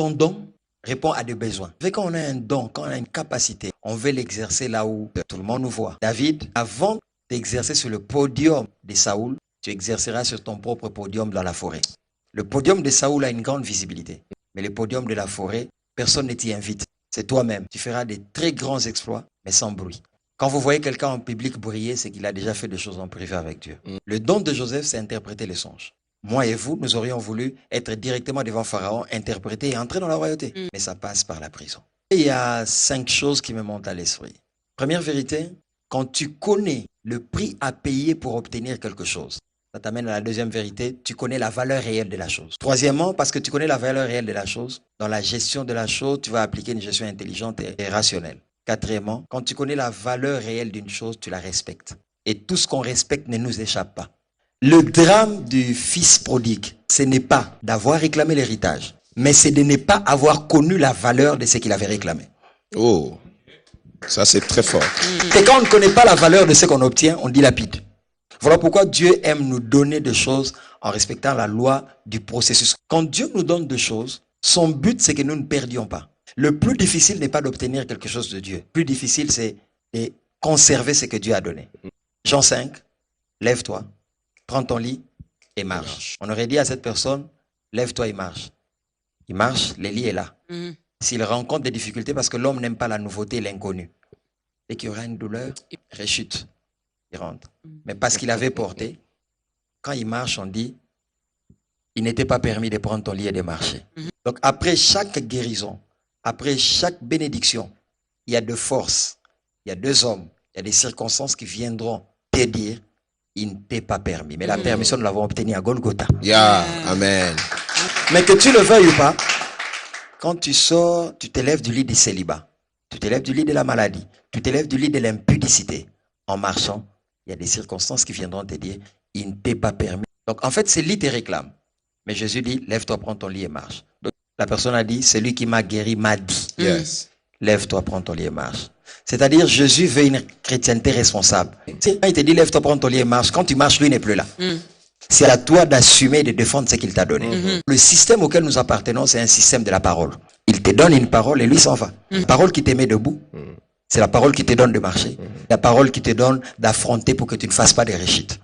Ton don répond à des besoins. Quand on a un don, quand on a une capacité, on veut l'exercer là où tout le monde nous voit. David, avant d'exercer sur le podium de Saoul, tu exerceras sur ton propre podium dans la forêt. Le podium de Saoul a une grande visibilité. Mais le podium de la forêt, personne ne t'y invite. C'est toi-même. Tu feras des très grands exploits, mais sans bruit. Quand vous voyez quelqu'un en public briller, c'est qu'il a déjà fait des choses en privé avec Dieu. Le don de Joseph, c'est interpréter les songes. Moi et vous, nous aurions voulu être directement devant Pharaon, interpréter et entrer dans la royauté. Mais ça passe par la prison. Et il y a 5 choses qui me montent à l'esprit. Première vérité, quand tu connais le prix à payer pour obtenir quelque chose, ça t'amène à la deuxième vérité, tu connais la valeur réelle de la chose. Troisièmement, parce que tu connais la valeur réelle de la chose, dans la gestion de la chose, tu vas appliquer une gestion intelligente et rationnelle. Quatrièmement, quand tu connais la valeur réelle d'une chose, tu la respectes. Et tout ce qu'on respecte ne nous échappe pas. Le drame du fils prodigue, ce n'est pas d'avoir réclamé l'héritage, mais c'est de ne pas avoir connu la valeur de ce qu'il avait réclamé. Oh, ça c'est très fort. Et quand on ne connaît pas la valeur de ce qu'on obtient, on dilapide. Voilà pourquoi Dieu aime nous donner des choses en respectant la loi du processus. Quand Dieu nous donne des choses, son but c'est que nous ne perdions pas. Le plus difficile n'est pas d'obtenir quelque chose de Dieu. Le plus difficile c'est de conserver ce que Dieu a donné. Jean 5, lève-toi, prends ton lit et marche. On aurait dit à cette personne, lève-toi et marche. Il marche, le lit est là. S'il rencontre des difficultés, parce que l'homme n'aime pas la nouveauté et l'inconnu. Dès qu'il y aura une douleur, il rechute, il rentre. Mais parce qu'il avait porté, quand il marche, on dit, il n'était pas permis de prendre ton lit et de marcher. Donc après chaque guérison, après chaque bénédiction, il y a 2 forces, il y a 2 hommes, il y a des circonstances qui viendront te dire, il ne t'est pas permis. Mais la permission, nous l'avons obtenue à Golgotha. Yeah, amen. Mais que tu le veuilles ou pas, quand tu sors, tu te lèves du lit du célibat, tu te lèves du lit de la maladie, tu te lèves du lit de l'impudicité. En marchant, il y a des circonstances qui viendront te dire, il ne t'est pas permis. Donc en fait, c'est lit te réclame. Mais Jésus dit, lève-toi, prends ton lit et marche. Donc la personne a dit, celui qui m'a guéri m'a dit, lève-toi, prends ton lit et marche. C'est-à-dire, Jésus veut une chrétienté responsable. Quand il te dit, lève-toi, prends ton lit et marche, quand tu marches, lui n'est plus là. C'est à toi d'assumer et de défendre ce qu'il t'a donné. Le système auquel nous appartenons, c'est un système de la parole. Il te donne une parole et lui s'en va. La parole qui te met debout, c'est la parole qui te donne de marcher. La parole qui te donne d'affronter pour que tu ne fasses pas des réussites.